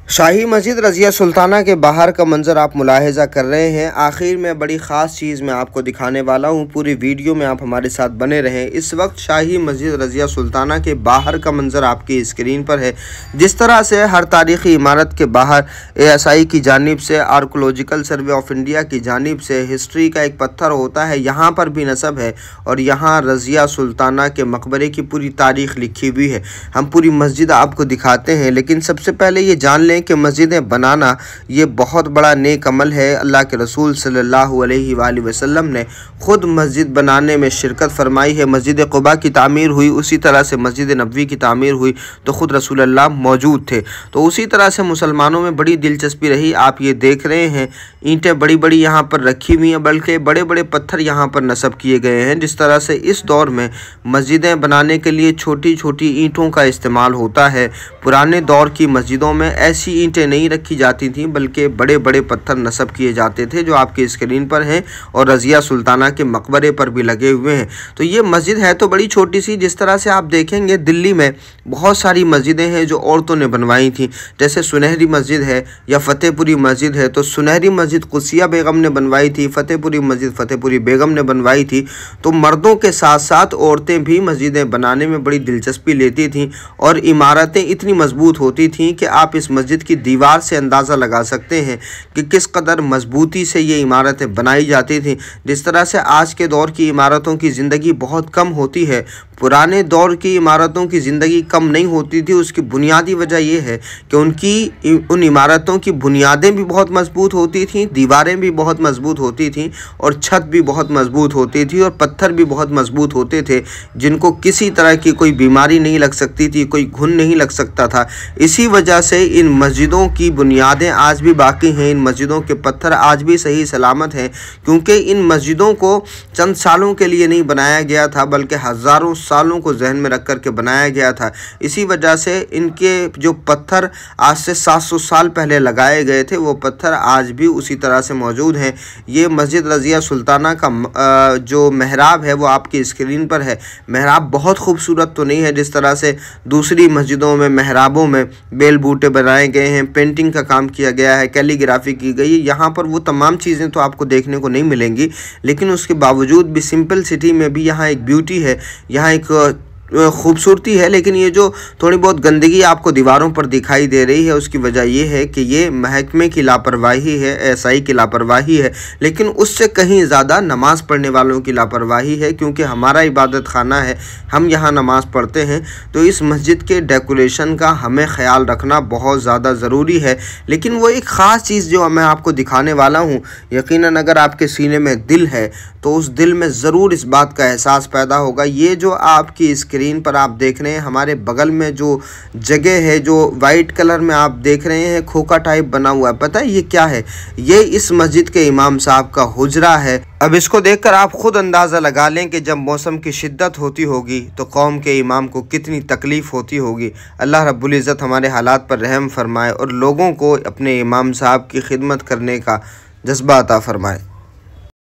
शाही मस्जिद रज़िया सुल्ताना के बाहर का मंज़र आप मुलाहिज़ा कर रहे हैं। आखिर में बड़ी ख़ास चीज़ मैं आपको दिखाने वाला हूं, पूरी वीडियो में आप हमारे साथ बने रहें। इस वक्त शाही मस्जिद रज़िया सुल्ताना के बाहर का मंज़र आपकी स्क्रीन पर है। जिस तरह से हर तारीख़ी इमारत के बाहर ASI की जानिब से, आर्कोलॉजिकल सर्वे ऑफ इंडिया की जानिब से हिस्ट्री का एक पत्थर होता है, यहाँ पर भी नस्ब है और यहाँ रज़िया सुल्ताना के मकबरे की पूरी तारीख़ लिखी हुई है। हम पूरी मस्जिद आपको दिखाते हैं, लेकिन सबसे पहले ये जान लें कि मस्जिदें बनाना ये बहुत बड़ा नेक अमल है। अल्लाह के रसूल सल्लल्लाहु अलैहि वसल्लम ने ख़ुद मस्जिद बनाने में शिरकत फरमाई है। मस्जिद क़ुबा की तामीर हुई, उसी तरह से मस्जिद नबवी की तामीर हुई तो ख़ुद रसूल अल्लाह मौजूद थे। तो उसी तरह से मुसलमानों में बड़ी दिलचस्पी रही। आप ये देख रहे हैं ईंटें बड़ी बड़ी यहाँ पर रखी हुई हैं, बल्कि बड़े बड़े पत्थर यहाँ पर नस्ब किए गए हैं। जिस तरह से इस दौर में मस्जिदें बनाने के लिए छोटी छोटी ईंटों का इस्तेमाल होता है। पुराने दौर की मस्जिदों में ऐसी ईंटें नहीं रखी जाती थीं, बल्कि बड़े बड़े पत्थर नस्ब किए जाते थे, जो आपकी स्क्रीन पर हैं और रज़िया सुल्ताना के मकबरे पर भी लगे हुए हैं। तो ये मस्जिद है तो बड़ी छोटी सी। जिस तरह से आप देखेंगे दिल्ली में बहुत सारी मस्जिदें हैं जो औरतों ने बनवाई थी, जैसे सुनहरी मस्जिद है या फतेहपुरी मस्जिद है। तो सुनहरी मस्जिद कुसिया बेगम ने बनवाई थी, फतेहपुरी मस्जिद फतेहपुरी बेगम ने बनवाई थी। तो मर्दों के साथ साथ औरतें भी मस्जिदें बनाने में बड़ी दिलचस्पी लेती थीं और इमारतें इतनी मजबूत होती थीं कि आप इस मस्जिद की दीवार से अंदाज़ा लगा सकते हैं कि किस कदर मजबूती से ये इमारतें बनाई जाती थीं। जिस तरह से आज के दौर की इमारतों की ज़िंदगी बहुत कम होती है, पुराने दौर की इमारतों की ज़िंदगी कम नहीं होती थी। उसकी बुनियादी वजह यह है कि उन इमारतों की बुनियादें भी बहुत मजबूत होती थीं, दीवारें भी बहुत मजबूत होती थीं और छत भी बहुत मजबूत होती थी और पत्थर भी बहुत मजबूत होते थे, जिनको किसी तरह की कोई बीमारी नहीं लग सकती थी, कोई घुन नहीं लग सकता था। इसी वजह से इन मस्जिदों की बुनियादें आज भी बाकी हैं, इन मस्जिदों के पत्थर आज भी सही सलामत हैं, क्योंकि इन मस्जिदों को चंद सालों के लिए नहीं बनाया गया था, बल्कि हज़ारों सालों को जहन में रख कर के बनाया गया था। इसी वजह से इनके जो पत्थर आज से 700 साल पहले लगाए गए थे, वो पत्थर आज भी उसी तरह से मौजूद हैं। ये मस्जिद रज़िया सुल्ताना का जो महराब है वो आपकी स्क्रीन पर है। महराब बहुत खूबसूरत तो नहीं है जिस तरह से दूसरी मस्जिदों में महराबों में बेल बूटे बनाए गए हैं, पेंटिंग का काम किया गया है, कैलीग्राफी की गई है। यहाँ पर वो तमाम चीज़ें तो आपको देखने को नहीं मिलेंगी, लेकिन उसके बावजूद भी सिंपल सिटी में भी यहाँ एक ब्यूटी है, यहाँ एक खूबसूरती है। लेकिन ये जो थोड़ी बहुत गंदगी आपको दीवारों पर दिखाई दे रही है, उसकी वजह यह है कि ये महकमे की लापरवाही है, ASI की लापरवाही है, लेकिन उससे कहीं ज़्यादा नमाज़ पढ़ने वालों की लापरवाही है, क्योंकि हमारा इबादत खाना है, हम यहाँ नमाज़ पढ़ते हैं। तो इस मस्जिद के डेकोरेशन का हमें ख्याल रखना बहुत ज़्यादा ज़रूरी है। लेकिन वो एक ख़ास चीज़ जो मैं आपको दिखाने वाला हूँ, यकीनन अगर आपके सीने में दिल है तो उस दिल में ज़रूर इस बात का एहसास पैदा होगा। ये जो आपकी स्क्रीन पर आप देख रहे हैं, हमारे बगल में जो जगह है, जो वाइट कलर में आप देख रहे हैं खोखा टाइप बना हुआ है, पता है ये क्या है? ये इस मस्जिद के इमाम साहब का हुजरा है। अब इसको देखकर आप खुद अंदाज़ा लगा लें कि जब मौसम की शिद्दत होती होगी तो कौम के इमाम को कितनी तकलीफ़ होती होगी। अल्लाह रब्बुल इज़्ज़त हमारे हालात पर रहम फरमाए और लोगों को अपने इमाम साहब की खिदमत करने का जज्बा अता फरमाए।